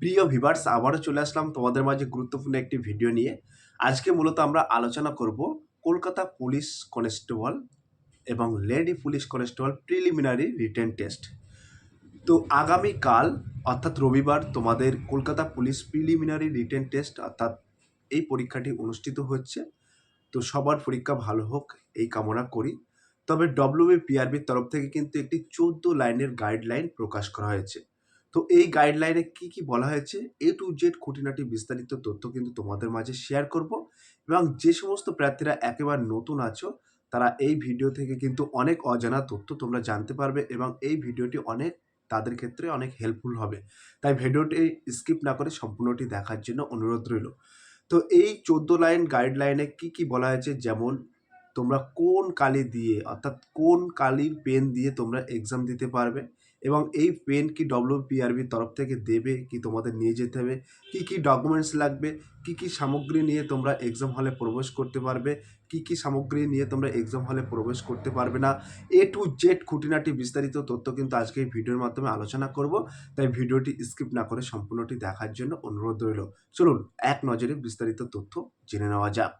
প্রিয় ভিউয়ার্স, আবারও চলে আসলাম তোমাদের মাঝে গুরুত্বপূর্ণ একটি ভিডিও নিয়ে। আজকে মূলত আমরা আলোচনা করব কলকাতা পুলিশ কনস্টেবল এবং lady police constable preliminary written test. তো আগামীকাল অর্থাৎ রবিবার তোমাদের Kolkata police preliminary written test অর্থাৎ এই পরীক্ষাটি অনুষ্ঠিত হচ্ছে। তো সবার পরীক্ষা ভালো হোক এই কামনা করি। তবে ডব্লিউবিপিআরবির তরফ থেকে কিন্তু একটি 14 লাইনের গাইডলাইন প্রকাশ করা হয়েছে। তো এই গাইডলাইনে কি বলা হয়েছে এ টু জেড খুঁটিনাটি বিস্তারিত তথ্য কিন্তু তোমাদের মাঝে শেয়ার করব। এবং যে সমস্ত প্রার্থীরা একেবারে নতুন আছো তারা এই ভিডিও থেকে কিন্তু অনেক অজানা তথ্য তোমরা জানতে পারবে এবং এই ভিডিওটি অনেক তাদের ক্ষেত্রে অনেক হেল্পফুল হবে। তাই ভিডিওটি স্কিপ না করে সম্পূর্ণটি দেখার জন্য অনুরোধ রইল। তো এই 14 লাইন গাইডলাইনে কি বলা হয়েছে, যেমন তোমরা কোন কালি দিয়ে অর্থাৎ কোন কালির পেন দিয়ে তোমরা এক্সাম দিতে পারবে এবং এই পেন কি ডব্লিউপিআরবির তরফ থেকে দেবে কি তোমাদের নিয়ে যেতে হবে, কি ডকুমেন্টস লাগবে, কি সামগ্রী নিয়ে তোমরা এক্সাম হলে প্রবেশ করতে পারবে, কি সামগ্রী নিয়ে তোমরা এক্সাম হলে প্রবেশ করতে পারবে না, এ টু জেড খুঁটিনাটি বিস্তারিত তথ্য কিন্তু আজকে এই ভিডিওর মাধ্যমে আলোচনা করব। তাই ভিডিওটি স্কিপ না করে সম্পূর্ণটি দেখার জন্য অনুরোধ রইল। চলুন এক নজরে বিস্তারিত তথ্য জেনে নেওয়া যাক।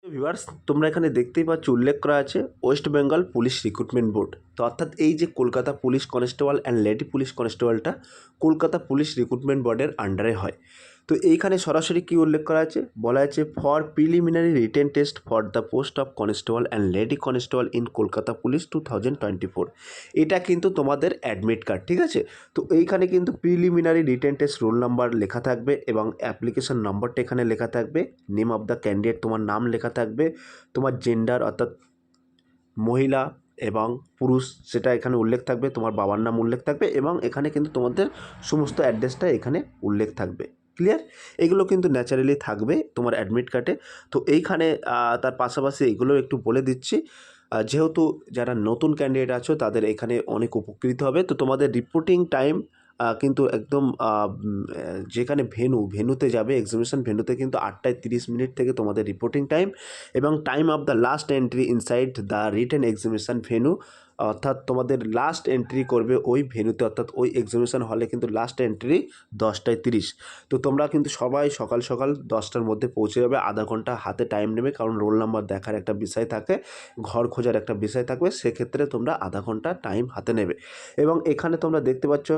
ভিউয়ার্স, তোমরা এখানে দেখতেই পাচ্ছ উল্লেখ করা আছে West Bengal police recruitment board. তো অর্থাৎ এই যে Kolkata police constable and lady police কনস্টেবলটা কলকাতা পুলিশ রিক্রুটমেন্ট বোর্ডের আন্ডারে হয়। তো এইখানে সরাসরি কি উল্লেখ করা আছে, বলা আছে for preliminary written test for the post of constable and lady constable in Kolkata police 2024। এটা কিন্তু তোমাদের অ্যাডমিট কার্ড, ঠিক আছে। তো এইখানে কিন্তু preliminary written test roll number লেখা থাকবে এবং অ্যাপ্লিকেশন নম্বরটা এখানে লেখা থাকবে, নেম অফ দ্য ক্যান্ডিডেট তোমার নাম লেখা থাকবে, তোমার জেন্ডার অর্থাৎ মহিলা এবং পুরুষ সেটা এখানে উল্লেখ থাকবে, তোমার বাবার নাম উল্লেখ থাকবে এবং এখানে কিন্তু তোমাদের সমস্ত অ্যাড্রেসটা এখানে উল্লেখ থাকবে। ক্লিয়ার? এগুলো কিন্তু ন্যাচারালি থাকবে তোমার অ্যাডমিট কার্ডে। তো এইখানে তার পাশাপাশি এগুলো একটু বলে দিচ্ছি, যেহেতু যারা নতুন ক্যান্ডিডেট আছো তাদের এখানে অনেক উপকৃত হবে। তো তোমাদের রিপোর্টিং টাইম কিন্তু একদম যেখানে ভেন্যুতে যাবে এক্সিবিশন ভেন্যুতে কিন্তু 8:30 থেকে তোমাদের রিপোর্টিং টাইম এবং time of the last entry inside the written exhibition venue, অর্থাৎ তোমাদের লাস্ট এন্ট্রি করবে ওই ভেন্যুতে অর্থাৎ ওই এক্সিবিশন হলে কিন্তু লাস্ট এন্ট্রি 10:30। তো তোমরা কিন্তু সবাই সকাল সকাল 10টার মধ্যে পৌঁছে যাবে। আধা ঘন্টা হাতে টাইম নেবে, কারণ রোল নাম্বার দেখার একটা বিষয় থাকে, ঘর খোঁজার একটা বিষয় থাকবে, সেক্ষেত্রে তোমরা আধা ঘন্টা টাইম হাতে নেবে। এবং এখানে তোমরা দেখতে পাচ্ছ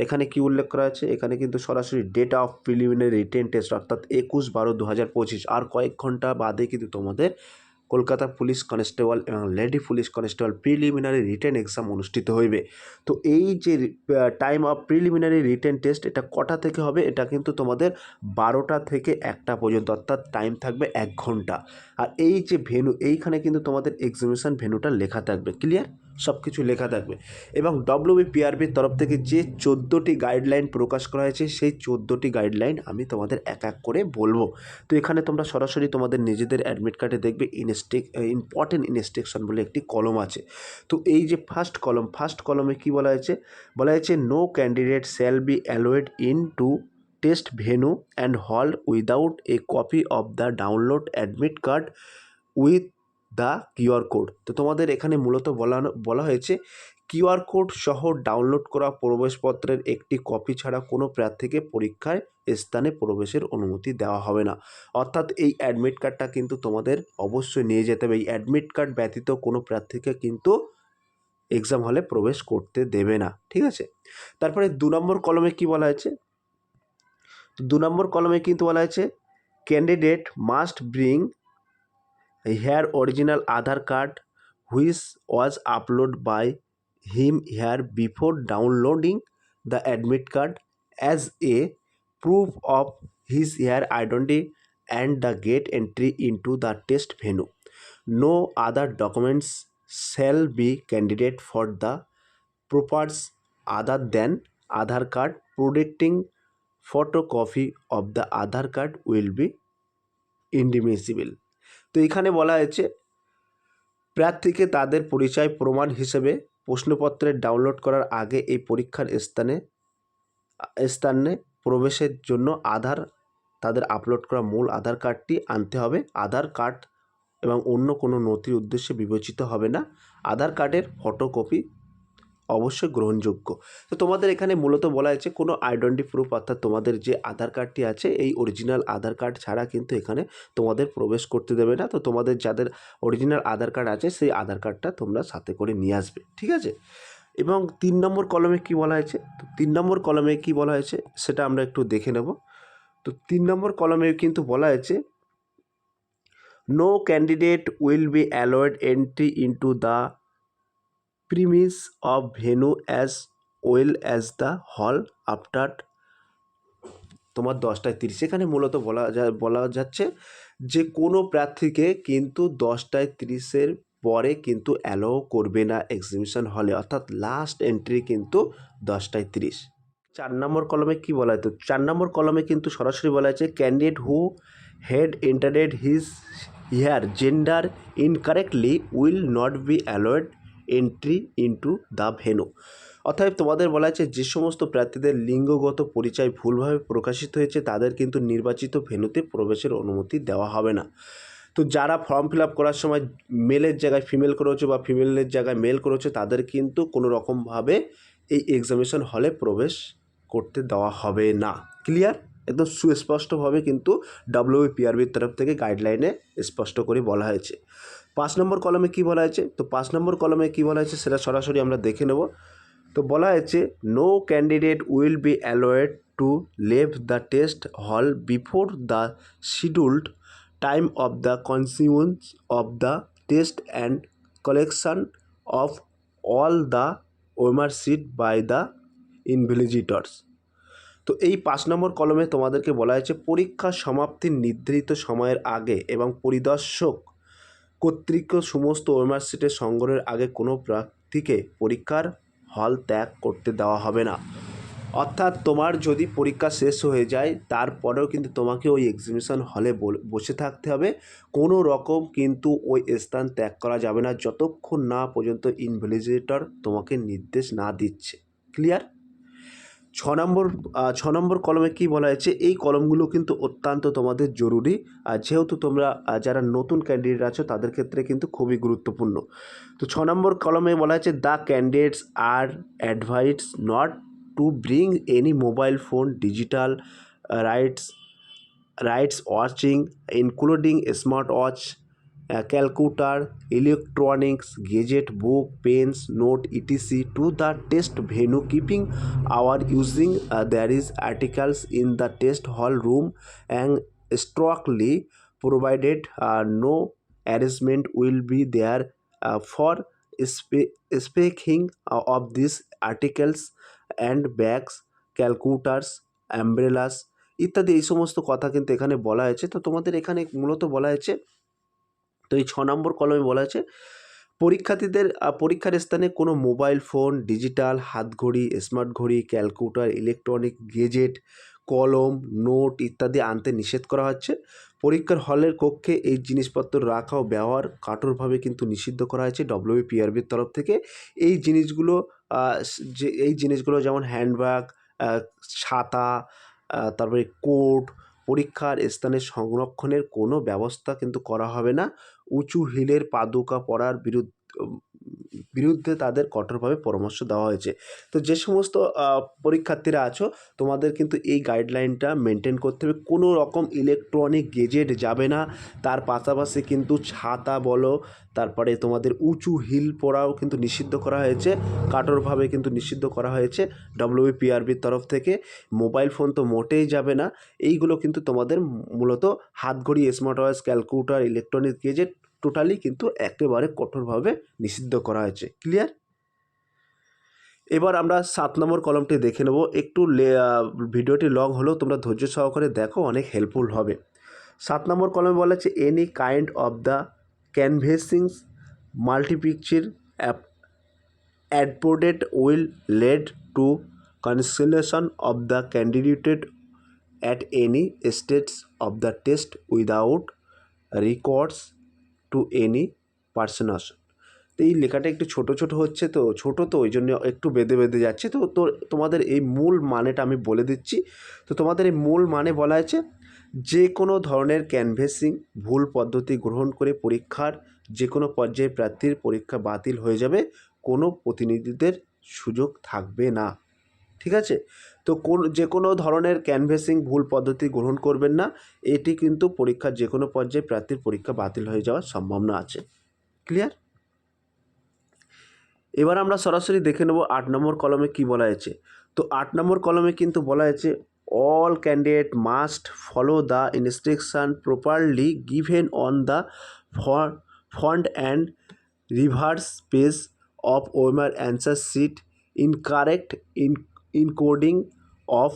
এখানে কি উল্লেখ করা আছে, এখানে কিন্তু সরাসরি date of preliminary written test অর্থাৎ 21/12/2025 আর কয়েক ঘন্টা বাদে কিন্তু তোমাদের কলকাতা পুলিশ কনস্টেবল এবং lady police constable preliminary written exam অনুষ্ঠিত হইবে। তো এই যে time of preliminary written test এটা কটা থেকে হবে, এটা কিন্তু তোমাদের 12টা থেকে 1টা পর্যন্ত, অর্থাৎ টাইম থাকবে 1 ঘন্টা। আর এই যে ভেন্যু এইখানে কিন্তু তোমাদের এক্সিবিশন ভেন্যুটা লেখা থাকবে। ক্লিয়ার? সব কিছু লেখা থাকবে। এবং ডব্লিউবিপিআরবির তরফ থেকে যে 14টি গাইডলাইন প্রকাশ করা হয়েছে সেই 14টি গাইডলাইন আমি তোমাদের এক এক করে বলবো। তো এখানে তোমরা সরাসরি তোমাদের নিজেদের অ্যাডমিট কার্ডে দেখবে ইম্পর্টেন্ট ইনস্ট্রাকশন বলে একটি কলম আছে। তো এই যে ফার্স্ট কলমে কি বলা হয়েছে, বলা হয়েছে no candidate shall be allowed in to test venue and hall without a copy of the download admit card with the QR code. তো তোমাদের এখানে মূলত বলা হয়েছে কিউআর কোড সহ ডাউনলোড করা প্রবেশপত্রের একটি কপি ছাড়া কোনো প্রার্থীকে পরীক্ষায় স্থানে প্রবেশের অনুমতি দেওয়া হবে না। অর্থাৎ এই অ্যাডমিট কার্ডটা কিন্তু তোমাদের অবশ্যই নিয়ে যেতে হবে। এই অ্যাডমিট কার্ড ব্যতীত কোনো প্রার্থীকে কিন্তু এক্সাম হলে প্রবেশ করতে দেবে না, ঠিক আছে। তারপরে 2 নম্বর কলমে কি বলা হয়েছে, তো 2 নম্বর কলমে কিন্তু বলা হয়েছে candidate must bring here original Aadhaar card which was uploaded by him here before downloading the admit card as a proof of his here identity and the gate entry into the test venue. No other documents shall be candidate for the purpose other than Aadhaar card. Producing photocopy of the Aadhaar card will be indemnifiable. তো এখানে বলা হয়েছে প্রার্থীকে তাদের পরিচয় প্রমাণ হিসেবে প্রশ্নপত্রের download করার আগে এই পরীক্ষার স্থানে প্রবেশের জন্য তাদের আপলোড করা মূল আধার কার্ডটি আনতে হবে। আধার কার্ড এবং অন্য কোনো নথির উদ্দেশ্যে বিবেচিত হবে না। আধার কার্ডের ফটোকপি অবশ্যই গ্রহণযোগ্য। তো তোমাদের এখানে মূলত বলা হয়েছে কোনো আইডেন্টি প্রুফ অর্থাৎ তোমাদের যে আধার কার্ডটি আছে এই অরিজিনাল আধার কার্ড ছাড়া কিন্তু এখানে তোমাদের প্রবেশ করতে দেবে না। তো তোমাদের যাদের অরিজিনাল আধার কার্ড আছে সেই আধার কার্ডটা তোমরা সাথে করে নিয়ে আসবে, ঠিক আছে। এবং 3 নম্বর কলমে কি বলা হয়েছে, তো 3 নম্বর কলমে কি বলা হয়েছে সেটা আমরা একটু দেখে নেব। তো 3 নম্বর কলমে কিন্তু বলা হয়েছে no candidate will be allowed entry into the premise of venue as well as the hall after তোমার 10:30। এখানে মূলত বলা যাচ্ছে যে কোনো প্রার্থীকে কিন্তু 10:30 পরে কিন্তু অ্যালাউ করবে না এক্সিবিশন হলে, অর্থাৎ লাস্ট এন্ট্রি কিন্তু 10:30। 4 নম্বর কলমে কি বলা হয়, তো 4 নম্বর কলমে কিন্তু সরাসরি বলা হয়েছে candidate who had এন্টারেড here gender incorrectly will not be allowed entry into the venue. অর্থাৎ তোমাদের বলা হয়েছে যে সমস্ত প্রার্থীদের লিঙ্গগত পরিচয় ভুলভাবে প্রকাশিত হয়েছে তাদের কিন্তু নির্বাচিত ভেন্যুতে প্রবেশের অনুমতি দেওয়া হবে না। তো যারা ফর্ম ফিল আপ করার সময় মেলের জায়গায় ফিমেল করেছো বা ফিমেলের জায়গায় মেল করেছো তাদের কিন্তু কোনো রকমভাবে এই এক্সামিনেশন হলে প্রবেশ করতে দেওয়া হবে না। ক্লিয়ার? একদম সুস্পষ্টভাবে কিন্তু WPRBর তরফ থেকে গাইডলাইনে স্পষ্ট করে বলা হয়েছে। 5 নম্বর কলমে কি বলা হয়েছে, তো 5 নম্বর কলমে কি বলা হয়েছে সেটা সরাসরি আমরা দেখে নেব। তো বলা হয়েছে no candidate will be allowed to leave the test hall before the scheduled time of the conclusion of the test and collection of all the OMR sheet by the invigilators. তো এই 5 নম্বর কলমে তোমাদেরকে বলা হয়েছে পরীক্ষা সমাপ্তির নির্ধারিত সময়ের আগে এবং পরিদর্শক কর্তৃক সমস্ত ওএমআর সিটের সংগ্রহের আগে কোনো প্রার্থীকে পরীক্ষার হল ত্যাগ করতে দেওয়া হবে না। অর্থাৎ তোমার যদি পরীক্ষা শেষ হয়ে যায় তারপরেও কিন্তু তোমাকে ওই এক্সিবিশন হলে বসে থাকতে হবে, কোনো রকম কিন্তু ওই স্থান ত্যাগ করা যাবে না যতক্ষণ না পর্যন্ত ইনভিজিলেটর তোমাকে নির্দেশ না দিচ্ছে। ক্লিয়ার? 6 নম্বর কলমে কি বলা হয়েছে, এই কলমগুলো কিন্তু অত্যন্ত তোমাদের জরুরি, আর যেহেতু তোমরা যারা নতুন ক্যান্ডিডেট আছো তাদের ক্ষেত্রে কিন্তু খুবই গুরুত্বপূর্ণ। তো 6 নম্বর কলমে বলা হয়েছে the candidates are advised not to bring any mobile phone digital rights watching including smart watch calculator, electronics, gadget, book, pens, note, etc. to the test venue keeping our using there is articles in the test hall room and strictly provided no arrangement will be there for speaking of these articles and bags, calculators, umbrellas ইত্যাদি এই সমস্ত কথা কিন্তু এখানে বলা হয়েছে। তো তোমাদের এখানে মূলত বলা হয়েছে, তো এই 6 নম্বর কলমে বলা আছে পরীক্ষার্থীদের পরীক্ষার স্থানে কোনো মোবাইল ফোন, ডিজিটাল হাতঘড়ি, স্মার্ট ঘড়ি, ক্যালকুলেটর, ইলেকট্রনিক গেজেট, কলম, নোট ইত্যাদি আনতে নিষেধ করা হচ্ছে। পরীক্ষার হলের কক্ষে এই জিনিসপত্র রাখা ও ব্যবহার কঠোরভাবে কিন্তু নিষিদ্ধ করা হয়েছে WPRBর তরফ থেকে। এই জিনিসগুলো যেমন হ্যান্ডব্যাগ, ছাতা, তারপরে কোট, পরীক্ষার স্থানে সংরক্ষণের কোনো ব্যবস্থা কিন্তু করা হবে না। উঁচু হিলের পাদুকা পরার বিরুদ্ধে তাদের কঠোরভাবে পরামর্শ দেওয়া হয়েছে। তো যে সমস্ত পরীক্ষার্থীরা আছো তোমাদের কিন্তু এই গাইডলাইনটা মেনটেন করতে হবে। কোনো রকম ইলেকট্রনিক গেজেট যাবে না, তার পাশাপাশি কিন্তু ছাতা বলো, তারপরে তোমাদের উঁচু হিল পরাও কিন্তু নিষিদ্ধ করা হয়েছে, কঠোরভাবে কিন্তু নিষিদ্ধ করা হয়েছে WPRBর তরফ থেকে। মোবাইল ফোন তো মোটেই যাবে না। এইগুলো কিন্তু তোমাদের মূলত হাতঘড়ি, smart watch, calculator, electronic gadget totally কিন্তু একেবারে কঠোরভাবে নিষিদ্ধ করা হয়েছে। ক্লিয়ার? এবার আমরা 7 নম্বর কলমটি দেখে নেব। একটু ভিডিওটি লং হলেও তোমরা ধৈর্য সহকারে দেখো, অনেক হেল্পফুল হবে। 7 নম্বর কলমে বলা হচ্ছে any kind of the canvassing মাল্টিপিকচার adopted will lead to cancellation of the candidate at any stage of the test without recourse to any persons। তো এই লেখাটা একটু ছোট হচ্ছে, তো ছোট তো ওই জন্য একটু বেঁধে যাচ্ছে। তো তোমাদের এই মূল মানেটা আমি বলে দিচ্ছি। তো তোমাদের এই মূল মানে বলা আছে যে কোনো ধরনের ক্যানভেসিং ভুল পদ্ধতি গ্রহণ করে পরীক্ষার যে কোনো পর্যায়ে প্রার্থীর পরীক্ষা বাতিল হয়ে যাবে কোনো প্রতিনিধিদের সুযোগ থাকবে না। ঠিক আছে? তো যে কোনো ধরনের ক্যানভাসিং ভুল পদ্ধতি গ্রহণ করবেন না। এটি কিন্তু পরীক্ষার যে কোনো পর্যায়ে প্রার্থীর পরীক্ষা বাতিল হয়ে যাওয়ার সম্ভাবনা আছে। ক্লিয়ার? এবার আমরা সরাসরি দেখে নেব 8 নম্বর কলমে কি বলা হয়েছে। তো 8 নম্বর কলমে কিন্তু বলা হয়েছে all candidate must follow the instruction properly given on the front and reverse page of OMR answer sheet. Incorrect encoding of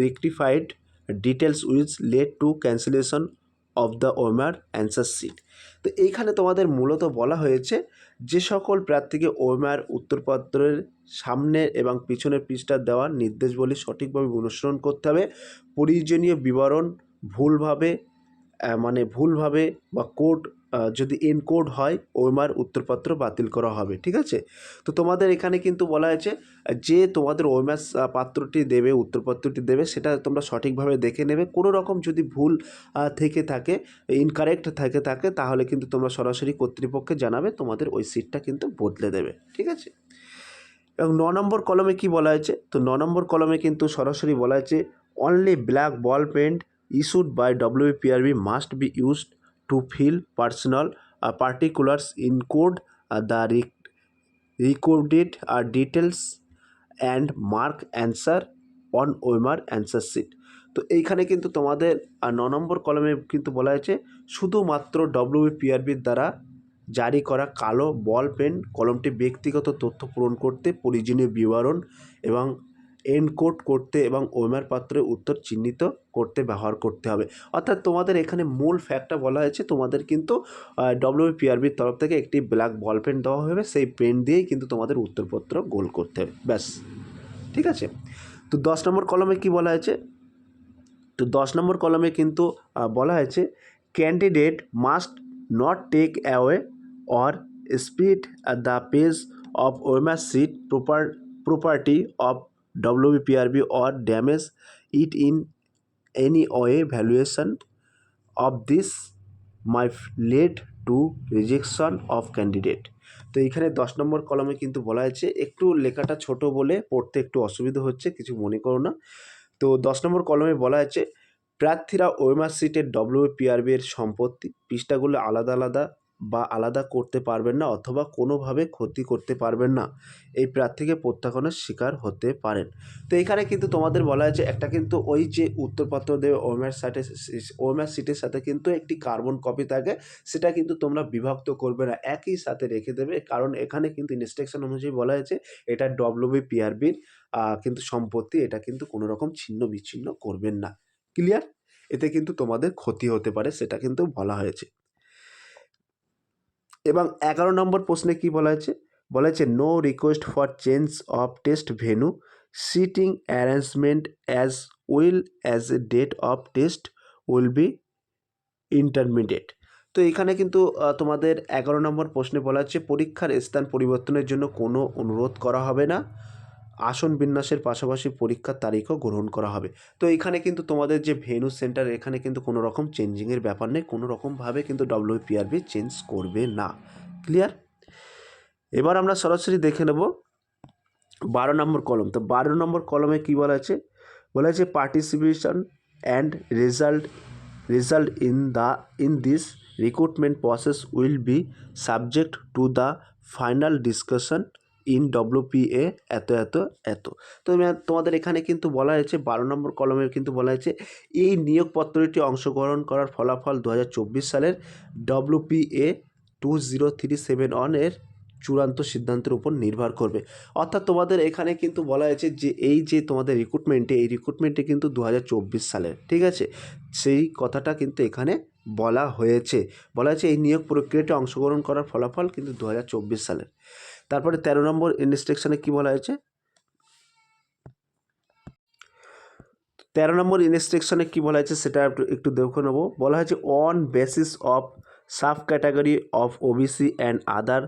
rectified details which led to cancellation of the OMR answer sheet. তো এইখানে তোমাদের মূলত বলা হয়েছে যে সকল প্রার্থীকে OMR উত্তরপত্রের সামনের এবং পিছনের পৃষ্ঠা দেওয়া নির্দেশবলী সঠিকভাবে অনুসরণ করতে হবে। প্রয়োজনীয় বিবরণ ভুলভাবে বা কোড যদি এনকোড হয় ওএমআর উত্তরপত্র বাতিল করা হবে। ঠিক আছে? তো তোমাদের এখানে কিন্তু বলা হয়েছে যে তোমাদের ওএমআর পাত্রটি দেবে, উত্তরপত্রটি দেবে, সেটা তোমরা সঠিকভাবে দেখে নেবে। কোনো রকম যদি ভুল থেকে থাকে, ইনকারেক্ট থাকে তাহলে কিন্তু তোমরা সরাসরি কর্তৃপক্ষকে জানাবে, তোমাদের ওই সিটটা কিন্তু বদলে দেবে। ঠিক আছে? এবং 9 নম্বর কলমে কি বলা হয়েছে? তো 9 নম্বর কলমে কিন্তু সরাসরি বলা হয়েছে only black ball pen issued by WPRB must be used to fill personal particulars, encode the recorded details and mark answer on OMR answer sheet. তো এইখানে কিন্তু তোমাদের 9 নম্বর কলমে কিন্তু বলা হয়েছে শুধুমাত্র WPRBর দ্বারা জারি করা কালো বল পেন কলমটি ব্যক্তিগত তথ্য পূরণ করতে, প্রয়োজনীয় বিবরণ এবং এনকোড করতে এবং ওএমআর পাত্রে উত্তর চিহ্নিত করতে ব্যবহার করতে হবে। অর্থাৎ তোমাদের এখানে মূল ফ্যাক্টটা বলা হয়েছে তোমাদের কিন্তু WPRBর তরফ থেকে একটি ব্ল্যাক বল পেন দেওয়া হবে, সেই পেন দিয়েই কিন্তু তোমাদের উত্তরপত্র গোল করতে হবে, ব্যাস। ঠিক আছে? তো 10 নম্বর কলমে কি বলা হয়েছে? তো 10 নম্বর কলমে কিন্তু বলা হয়েছে candidate must not take away or split the page of OMR sheet property of WPRB or damage it in any way. Valuation of this might lead to rejection of candidate. তো এইখানে 10 নম্বর কলমে কিন্তু বলা হয়েছে, একটু লেখাটা ছোট বলে পড়তে একটু অসুবিধা হচ্ছে, কিছু মনে করো না। তো 10 নম্বর কলমে বলা হয়েছে প্রার্থীরা ওএমআর শিটের WPRB এর সম্পত্তি পৃষ্ঠাগুলো আলাদা করতে পারবেন না অথবা কোনোভাবে ক্ষতি করতে পারবেন না। এই প্রার্থীকে প্রত্যাখ্যানের শিকার হতে পারেন। তো এখানে কিন্তু তোমাদের বলা হয়েছে একটা কিন্তু ওই যে উত্তরপত্র দেবে ওএমআর শিটের সাথে কিন্তু একটি কার্বন কপি থাকে, সেটা কিন্তু তোমরা বিভক্ত করবে না, একই সাথে রেখে দেবে। কারণ এখানে কিন্তু ইনস্ট্রাকশন অনুযায়ী বলা হয়েছে এটা WPRBর কিন্তু সম্পত্তি, এটা কিন্তু কোনো রকম ছিন্ন বিচ্ছিন্ন করবেন না। ক্লিয়ার? এতে কিন্তু তোমাদের ক্ষতি হতে পারে, সেটা কিন্তু বলা হয়েছে। এবং 11 নম্বর প্রশ্নে কি বলা হয়েছে? বলা হয়েছে no request for change of test venue, sitting arrangement as well as a date of test will be intermediate. তো এখানে কিন্তু তোমাদের 11 নম্বর প্রশ্নে বলা হচ্ছে পরীক্ষার স্থান পরিবর্তনের জন্য কোনো অনুরোধ করা হবে না, আসন বিন্যাসের পাশাপাশি পরীক্ষার তারিখও গ্রহণ করা হবে। তো এখানে কিন্তু তোমাদের যে ভেন্যু সেন্টার, এখানে কিন্তু কোনো রকম চেঞ্জিংয়ের ব্যাপার নেই, কোনো রকমভাবে কিন্তু WPRB চেঞ্জ করবে না। ক্লিয়ার? এবার আমরা সরাসরি দেখে নেব 12 নম্বর কলম। তো 12 নম্বর কলমে কী বলা আছে? বলা আছে participation and result in this recruitment process will be subject to the final discussion in WPA এত। তো তোমাদের এখানে কিন্তু বলা হয়েছে 12 নম্বর কলমে কিন্তু বলা হয়েছে এই নিয়োগপত্রটি অংশগ্রহণ করার ফলাফল 2024 সালের WPA 20371 এর চূড়ান্ত সিদ্ধান্তের উপর নির্ভর করবে। অর্থাৎ তোমাদের এখানে কিন্তু বলা হয়েছে যে এই যে তোমাদের রিক্রুটমেন্টে কিন্তু 2024 সালের, ঠিক আছে, সেই কথাটা কিন্তু এখানে বলা হয়েছে এই নিয়োগ প্রক্রিয়াতে অংশগ্রহণ করার ফলাফল কিন্তু 2024 সালের। তারপরে 13 নম্বর ইনস্ট্রাকশনে কি বলা হয়েছে? 13 নম্বর ইনস্ট্রাকশনে কি বলা হয়েছে সেটা একটু দেখে নেব। বলা হয়েছে on basis of sub category of OBC and other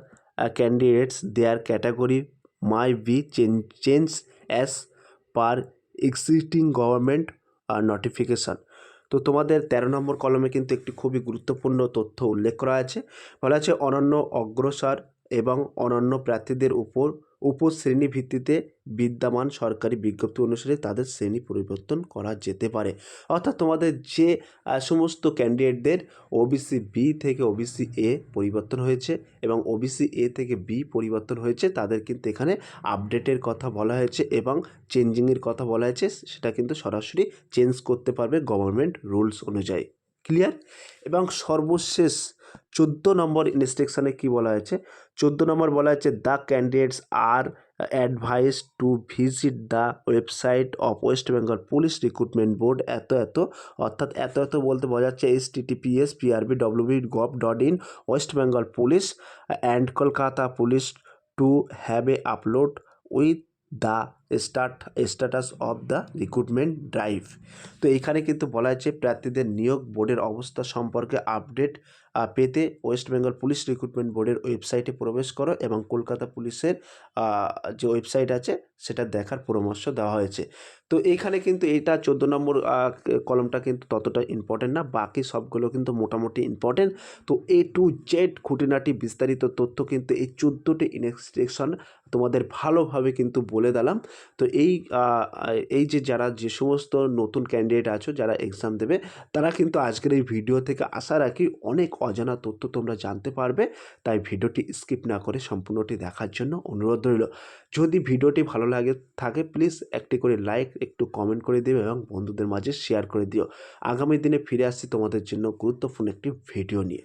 candidates their category might be changed as per existing government notification. তো তোমাদের 13 নম্বর কলমে কিন্তু একটি খুবই গুরুত্বপূর্ণ তথ্য উল্লেখ করা আছে। বলা আছে অনন্য অগ্রসর এবং অনন্য প্রার্থীদের উপর উপশ্রেণী ভিত্তিতে বিদ্যমান সরকারি বিজ্ঞপ্তি অনুসারে তাদের শ্রেণী পরিবর্তন করা যেতে পারে। অর্থাৎ তোমাদের যে সমস্ত ক্যান্ডিডেটদের ওবিসি বি থেকে ওবিসি এ পরিবর্তন হয়েছে এবং ওবিসি এ থেকে বি পরিবর্তন হয়েছে, তাদের কিন্তু এখানে আপডেটের কথা বলা হয়েছে এবং চেঞ্জিংয়ের কথা বলা হয়েছে। সেটা কিন্তু সরাসরি চেঞ্জ করতে পারবে গভর্নমেন্ট রুলস অনুযায়ী। ক্লিয়ার? এবং সর্বশেষ 14 নম্বর ইনস্ট্রাকশানে কী বলা হয়েছে? 14 নম্বর বলা হয়েছে, the candidates are advice to visit the website of West Bengal police recruitment board অর্থাৎ বলতে বোঝাচ্ছে https://prb.wb.gov.in West Bengal police and Kolkata police to have a upload with the status of the recruitment drive. তো এইখানে কিন্তু বলা হয়েছে প্রার্থীদের নিয়োগ বোর্ডের অবস্থা সম্পর্কে আপডেট পেতে ওয়েস্ট বেঙ্গল পুলিশ রিক্রুটমেন্ট বোর্ডের ওয়েবসাইটে প্রবেশ করো এবং কলকাতা পুলিশের যে ওয়েবসাইট আছে সেটা দেখার পরামর্শ দেওয়া হয়েছে। তো এইখানে কিন্তু এটা 14 নম্বর কলমটা কিন্তু ততটা ইম্পর্টেন্ট না, বাকি সবগুলো কিন্তু মোটামুটি ইম্পর্টেন্ট। তো A to Z খুঁটিনাটি বিস্তারিত তথ্য কিন্তু এই 14টি ইনস্ট্রাকশন তোমাদের ভালোভাবে কিন্তু বলে দিলাম। তো এই যে সমস্ত নতুন ক্যান্ডিডেট আছো যারা এক্সাম দেবে, তারা কিন্তু আজকের এই ভিডিও থেকে আশা রাখি অনেক অজানা তথ্য তোমরা জানতে পারবে। তাই ভিডিওটি স্কিপ না করে সম্পূর্ণটি দেখার জন্য অনুরোধ রইল। যদি ভিডিওটি ভালো থাকে প্লিজ একটি করে লাইক, একটু কমেন্ট করে দিও এবং বন্ধুদের মাঝে শেয়ার করে দিও। আগামী দিনে ফিরে আসছি তোমাদের জন্য গুরুত্বপূর্ণ একটি ভিডিও নিয়ে।